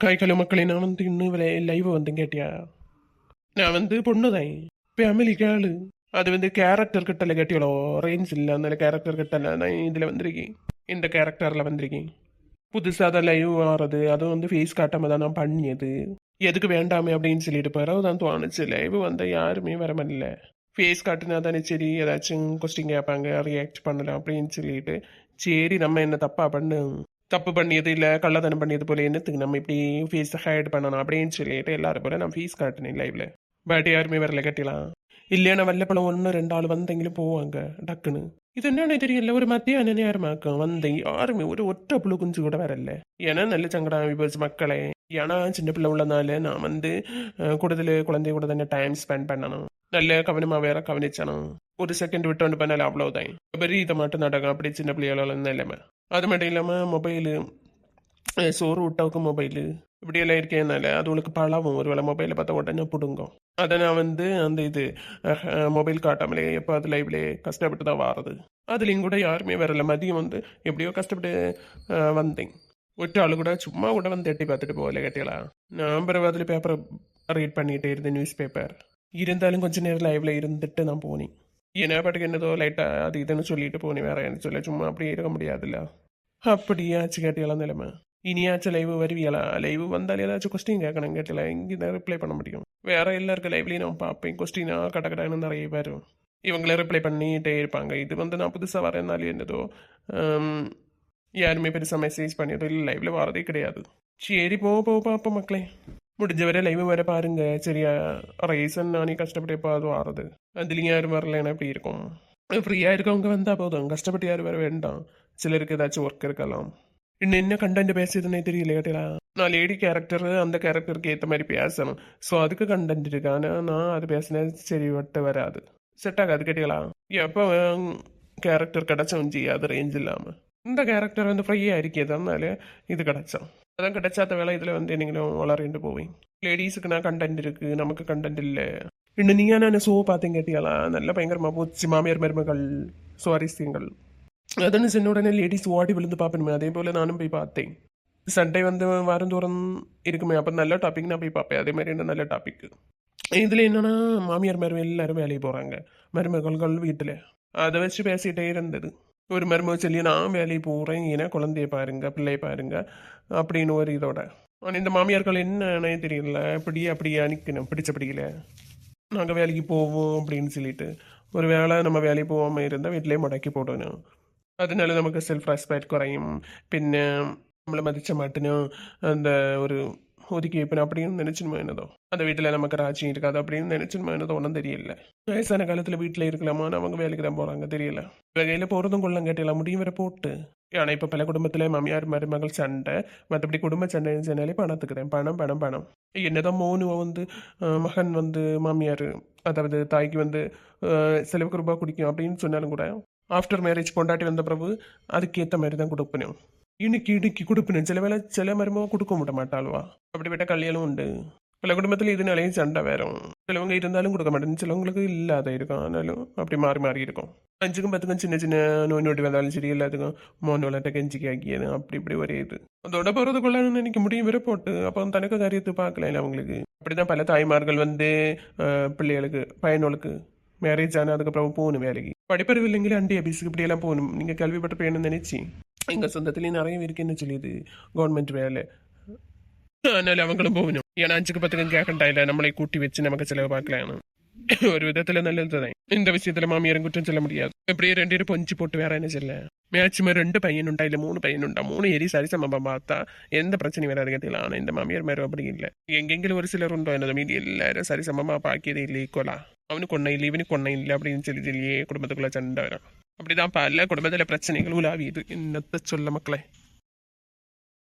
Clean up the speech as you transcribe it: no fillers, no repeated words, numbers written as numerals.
காய்கழு மக்களே நான் இன்னும் லைவ் கேட்டியா நான் பொண்ணுதான் ஃபேமிலி கேளு அது கேரக்டர் கிட்டல கேட்டியோ ரேஞ்ச் இல்லை அந்த கேரக்டர் கிட்டல நான் இதில் வந்திருக்கேன் இந்த கேரக்டரில் வந்திருக்கேன் புதுசாக தான் லைவ் ஆறது அதுவும் ஃபேஸ் காட்டாம தான் நான் பண்ணியது எதுக்கு வேண்டாமே அப்படின்னு சொல்லிட்டு பிறகு தான் தோணுச்சு லைவ் யாருமே வர முடியல ஃபேஸ் காட்டுனா தானே சரி ஏதாச்சும் கொஸ்டின் கேட்பாங்க ரியாக்ட் பண்ணலாம் அப்படின்னு சொல்லிட்டு சரி நம்ம என்ன தப்பு பண்ணியது இல்லை கள்ளத்தனம் பண்ணியது போல என்னத்துக்கு நம்ம இப்படி ஃபேஸ் ஹைட் பண்ணணும் அப்படின்னு சொல்லிட்டு எல்லாரும் போல நான் ஃபேஸ் காட்டினேன் லைவ்ல பட் யாருமே வரல கட்டிலாம் இல்லையா வல்லப்பழம் 1-2 வந்தெങ്കിലും போவாங்க டக்குன்னு இது என்னன்னு தெரியல ஒரு மத்தியான நேரமாக்கும் வந்தேன் யாருமே ஒரு ஒற்றை புழு குஞ்சு கூட வரல ஏன்னா நல்ல சங்கடம் விபோச்சு மக்களே ஏன்னா சின்ன பிள்ளை உள்ளனால நான் கூடுதல் குழந்தைய கூட தானே டைம் ஸ்பெண்ட் பண்ணணும் நல்ல கவனமா வேற கவனிச்சணும் ஒரு செகண்ட் விட்டு பண்ணால அவ்வளவுதான் பெரிய இதை மட்டும் நடக்கும் அப்படி சின்ன பிள்ளைகள நிலைமை அது மட்டும் இல்லாமல் மொபைலு சோறு விட்டவுக்கு மொபைலு இப்படியெல்லாம் இருக்கேனால அது உங்களுக்கு பழவும் ஒரு வேளை மொபைலை பார்த்தா உடனே பிடுங்கும் அதை நான் அந்த இது மொபைல் காட்டாமலே எப்போ அது லைவ்லே கஷ்டப்பட்டு தான் வாரது அதுலேயும் கூட யாருமே வரல மதியம் எப்படியோ கஷ்டப்பட்டு வந்தேன் ஒற்ற ஆளு கூட சும்மா கூட எட்டி பார்த்துட்டு போகல கேட்டீங்களா நான் பிறகு அதில் பேப்பரை ரீட் பண்ணிகிட்டே இருந்தேன் நியூஸ் பேப்பர் இருந்தாலும் கொஞ்ச நேரம் லைவ்ல இருந்துட்டு நான் போனேன் என்ன பாட்டுக்கு என்னதோ லைட்டாக அது இதுன்னு சொல்லிட்டு போனேன் வேற என்ன சொல்ல சும்மா அப்படியே இருக்க முடியாதுல்ல அப்படியாச்சு கேட்டியலாம் நிலைமை இனியாச்சும் லைவ் வருவியலா லைவ் வந்தாலும் ஏதாச்சும் கொஸ்டின் கேட்கணும் கேட்டல இங்கே தான் ரிப்ளை பண்ண முடியும் வேற எல்லாருக்கும் லைவ்லையும் நான் பார்ப்பேன் கொஸ்டினா கடன்னு நிறைய வரும் இவங்களே ரிப்ளை பண்ணிட்டே இருப்பாங்க இது நான் புதுசாக வரனாலே என்னதோ யாருமே பெருசாக மெசேஜ் பண்ணியதோ இல்லை லைவ்ல வரதே கிடையாது சரி பார்ப்போம் மக்களே முடிஞ்ச வரை லைவ் வர பாருங்க சரியா ரீசன் நானே கஷ்டப்பட்டு எப்போ அது வாரது அதுலேயும் யாரும் வரலன்னா எப்படி இருக்கும் ஃப்ரீயாக இருக்கவங்க வந்தால் போதும் கஷ்டப்பட்டு யாரும் வர வேண்டாம் சிலருக்கு ஏதாச்சும் ஒர்க் இருக்கலாம் இன்னும் என்ன கண்டென்ட் பேசுதுன்னே தெரியல கேட்டீங்களா நான் லேடி கேரக்டர் அந்த கேரக்டருக்கு ஏற்ற மாதிரி பேசணும் ஸோ அதுக்கு கண்டென்ட் இருக்கு ஆனால் நான் அது பேசினா சரி வட்ட வராது செட் ஆகாது கேட்டீங்களா எப்போ கேரக்டர் கிடச்சோம் அது ரேஞ்ச் இல்லாமல் இந்த கேரக்டர் ஃப்ரீயாக இருக்கிறதுனால இது கிடச்சோம் அதான் கிடைச்சாத வேலை இதில் நீங்களும் வளர்ந்து போவேன் லேடிஸுக்கு நான் கண்டென்ட் இருக்கு நமக்கு கண்டென்ட் இல்லை இன்னும் நீங்க நான் ஷோ பார்த்தேன் கேட்டீங்களா நல்ல பயங்கரமாக போச்சு மாமியார் மருமகள் சுவாரஸ்யங்கள் அதன்னு சின்ன உடனே லேடிஸ் ஓடி விழுந்து பார்ப்பணுமே அதே போல் நானும் போய் பார்த்தேன் சண்டே வாரம் தூரம் இருக்குமே அப்போ நல்ல டாபிக் நான் போய் பார்ப்பேன் அதே மாதிரி என்ன நல்ல டாபிக் இதில் என்னன்னா மாமியார் மருமகள் எல்லாரும் வேலைக்கு போகிறாங்க மருமகள்கள் வீட்டில் அதை வச்சு பேசிகிட்டே இருந்தது ஒரு மருமக சொல்லி நான் வேலைக்கு போகிறேன் ஏன்னா குழந்தைய பாருங்க பிள்ளைய பாருங்க அப்படின்னு ஒரு இதோட ஆனால் இந்த மாமியார்கள் என்னன்னே தெரியல அப்படியே நிற்கணும் பிடிக்கல நாங்கள் வேலைக்கு போவோம் அப்படின்னு சொல்லிட்டு ஒரு வேளை நம்ம வேலைக்கு போகாமல் இருந்தால் வீட்டிலே முடக்கி போடணும் அதனால நமக்கு செல்ஃப் ரெஸ்பெக்ட் குறையும் பின்ன நம்மளை மதிச்ச மாட்டேனும் அந்த ஒரு ஒதுக்கி வைப்பேன் அப்படின்னு நினைச்சுமா என்னதோ அந்த வீட்டில் நமக்கு ராஜ்யம் இருக்காது அப்படின்னு நினைச்சுமா என்னதோ ஒன்றும் தெரியல வயசான காலத்தில் வீட்டில் இருக்கலாமான்னு அவங்க வேலைக்கு தான் போகிறாங்க தெரியல வகையில் போகிறதும் கொள்ளம் கேட்டலாம் முடியும் வரை போட்டு ஆனால் இப்போ பல குடும்பத்தில் மாமியார் மருமகள் சண்டை மற்றபடி குடும்ப சண்டைன்னு சொன்னாலே பணத்துக்கு தான் பணம் என்னதான் மோனுவை மகன் மாமியார் அதாவது தாய்க்கு செலவுக்கு ரூபாய் குடிக்கும் அப்படின்னு சொன்னாலும் கூட ஆஃப்டர் மேரேஜ் கொண்டாட்டி வந்த பிறகு அதுக்கேற்ற மாதிரி தான் கொடுப்பணும் இடுக்கி கொடுப்பணும் சில வேலை சில மருமக கொடுக்க விட மாட்டாள்வா அப்படிப்பட்ட கல்யாணம் உண்டு பல குடும்பத்தில் இதனாலையும் சண்டை வரும் சிலவங்க இருந்தாலும் கொடுக்க மாட்டேன் சிலவங்களுக்கு இல்லாத இருக்கும் ஆனாலும் அப்படி மாறி இருக்கும் 5க்கும் 10க்கும் சின்ன நோய் நோட்டி வந்தாலும் சரி எல்லாத்துக்கும் மோன் விளாட்ட கெஞ்சிக்கு ஆக்கியது அப்படி ஒரே இது அதோட போகிறதுக்குள்ளான்னு நினைக்க முடியும் வரை போட்டு அப்போ தனக்கு காரியத்தை பார்க்கலாம் அவங்களுக்கு அப்படிதான் பல தாய்மார்கள் பிள்ளைகளுக்கு பையனுக்கு மேரேஜ் ஆனால் அதுக்கப்புறம் போகணும் வேலைக்கு படிப்பறிவு இல்லைங்களே அண்டி ஆபீஸுக்கு இப்படியெல்லாம் போகணும் நீங்கள் கேள்விப்பட்ட பையன்னு நினைச்சி எங்கள் சொந்தத்துலேயும் நிறைய இருக்குன்னு சொல்லியது கவர்மெண்ட் வேலை அதனால அவங்களும் போகணும் ஏன்னா 5க்கு 10க்கும் கேட்கண்டா இல்லை நம்மளை கூட்டி வச்சு நமக்கு செலவு பார்க்கலாம் ஒரு விதத்துல நல்லதுதான் இந்த விஷயத்துல மாமியாரும் குற்றம் சொல்ல முடியாது எப்படியே 2 பேரும் பொஞ்சி போட்டு வேற என்ன சொல்ல மேக்சிமம் 2 பையனுண்டா இல்ல 3 பையனுண்டா 3 ஏறி சரி சமமா பார்த்தா எந்த பிரச்சனையும் வராது கேட்டீங்களா ஆனா இந்த மாமியார் மேரும் அப்படி இல்லை எங்கெങ്കിലും ஒரு சிலர் உண்டோ என்னது மீதி எல்லாரும் சரி சமமா பாக்கியதே இல்லை ஈக்குவலா அவனுக்கு ஒன்னும் இல்லை இவனுக்கு ஒன்னும் இல்லை அப்படின்னு சொல்லியே குடும்பத்துக்குள்ள சண்டை வரும் அப்படிதான் பல குடும்பத்துல பிரச்சனைகள் உலாவியது என்னத்த சொல்ல மக்களே